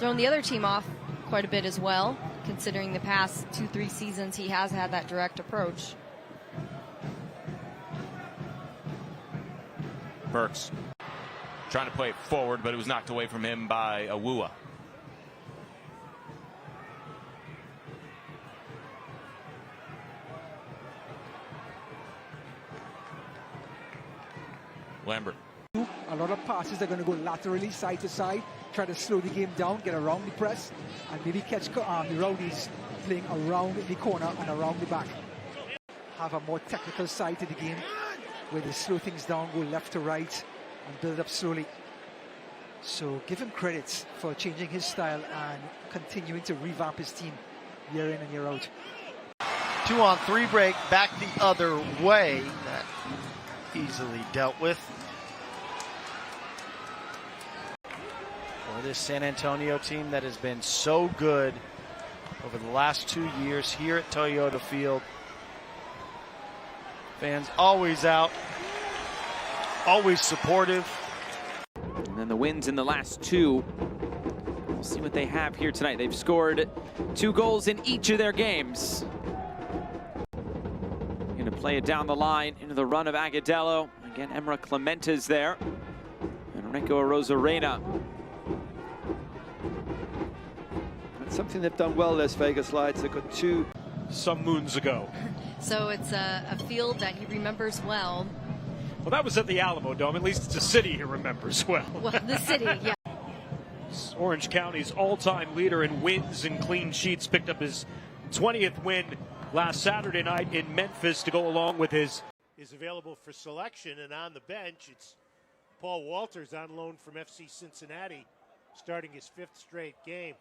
thrown the other team off quite a bit as well, considering the past 2-3 seasons he has had that direct approach. Burks trying to play it forward, but it was knocked away from him by Awuah. Lambert. A lot of passes are going to go laterally, side to side, try to slow the game down, get around the press, and maybe catch the rowdies playing around the corner and around the back. Have a more technical side to the game, where they slow things down, go left to right, and build up slowly. So give him credit for changing his style and continuing to revamp his team year in and year out. 2-on-3 break, back the other way. That easily dealt with. For this San Antonio team that has been so good over the last 2 years here at Toyota Field. Fans always out, always supportive. And then the wins in the last two. We'll see what they have here tonight. They've scored 2 goals in each of their games. Going to play it down the line into the run of Agudelo. Again, Emra Clementa's there. And Renko Arozarena. That's something they've done well, Las Vegas Lights. They've got 2 some moons ago. So it's a field that he remembers well. Well, that was at the Alamo Dome. At least it's a city he remembers well. Well, the city, yeah. Orange County's all-time leader in wins and clean sheets picked up his 20th win last Saturday night in Memphis to go along with his. Is available for selection, and on the bench, it's Paul Walters on loan from FC Cincinnati, starting his 5th straight game.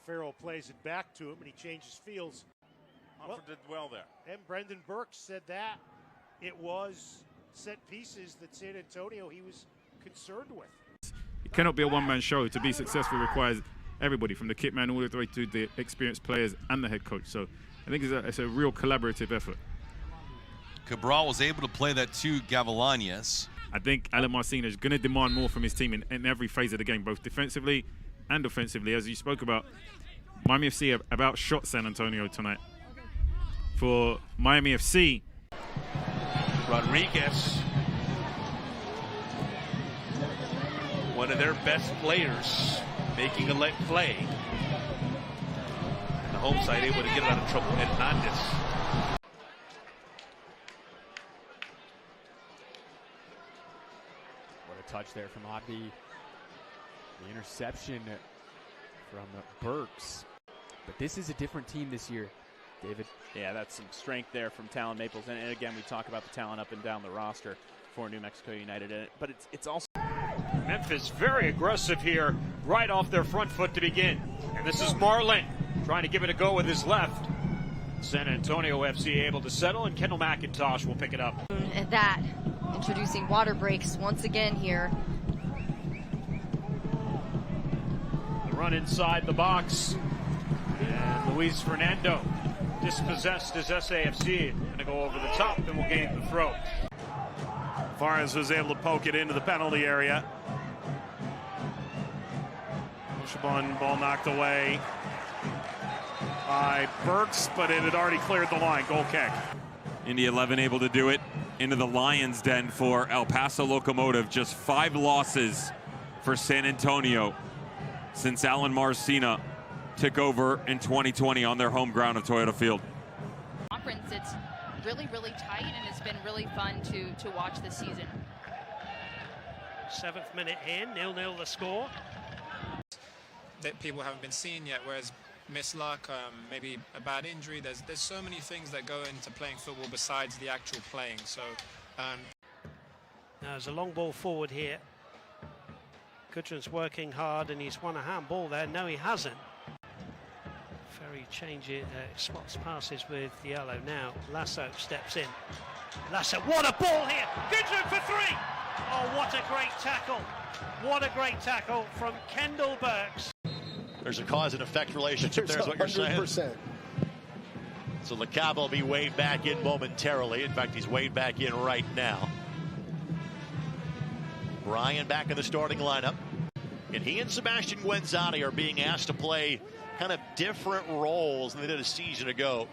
Farrell plays it back to him, and he changes fields. Humford did well there. And Brendan Burks said that it was set pieces that San Antonio he was concerned with. It cannot be a one-man show. To be successful requires everybody, from the kit man all the way to the experienced players and the head coach. So I think it's a real collaborative effort. Cabral was able to play that to Gavilanes. I think Alan Marcina is going to demand more from his team in every phase of the game, both defensively and offensively. As you spoke about, Miami FC have outshot San Antonio tonight. For Miami FC, Rodriguez, one of their best players, making a let play. The home side able to get it out of trouble. Hernandez. What a touch there from Oddby. The interception from Burks. But this is a different team this year, David. Yeah, that's some strength there from Talon Maples. And again, we talk about the talent up and down the roster for New Mexico United. But it's also... Memphis very aggressive here, right off their front foot to begin. And this is Marlin trying to give it a go with his left. San Antonio FC able to settle, and Kendall McIntosh will pick it up. And that, introducing water breaks once again here. The run inside the box. And Luis Fernando dispossessed his SAFC. Going to go over the top and will gain the throw. Fares was able to poke it into the penalty area. Chabon, ball knocked away by Burks, but it had already cleared the line. Goal kick. Indy 11 able to do it into the Lions' den for El Paso Locomotive. Just 5 losses for San Antonio since Alan Marcina took over in 2020 on their home ground at Toyota Field. Conference, it's really, really tight, and it's been really fun to watch this season. 7th minute in, 0-0 the score. That people haven't been seeing yet, whereas missed luck, maybe a bad injury. There's so many things that go into playing football besides the actual playing. So now there's a long ball forward here. Gudrun's working hard, and he's won a handball there. No, he hasn't. Ferry changes, spots passes with the yellow now. Lasso steps in. Lasso, what a ball here! Gudrun for 3! Oh, what a great tackle! What a great tackle from Kendall Burks. There's a cause and effect relationship there, is what you're saying. So LeCab will be waved back in momentarily. In fact, he's waved back in right now. Brian back in the starting lineup. And he and Sebastian Guenzati are being asked to play kind of different roles than they did a season ago.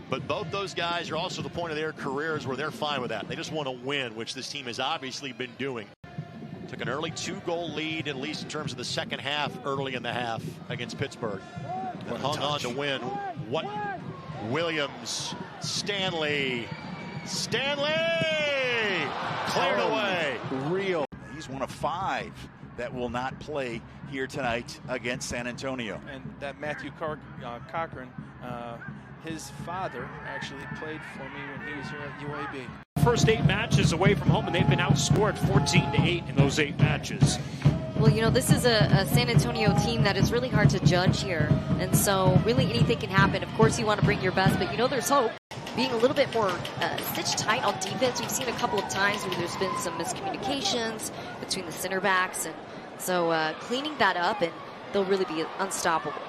But both those guys are also at the point of their careers where they're fine with that. They just want to win, which this team has obviously been doing. Took an early 2-goal lead, at least in terms of the second half, early in the half against Pittsburgh. But hung on to win. What? Williams, Stanley, cleared away. Real. He's one of 5 that will not play here tonight against San Antonio. And that Matthew Cochran, his father actually played for me when he was here at UAB. First 8 matches away from home, and they've been outscored 14-8 in those 8 matches. Well, you know, this is a San Antonio team that is really hard to judge here. And so really anything can happen. Of course, you want to bring your best, but you know there's hope. Being a little bit more stitched tight on defense. We've seen a couple of times where there's been some miscommunications between the center backs. And so cleaning that up, and they'll really be unstoppable.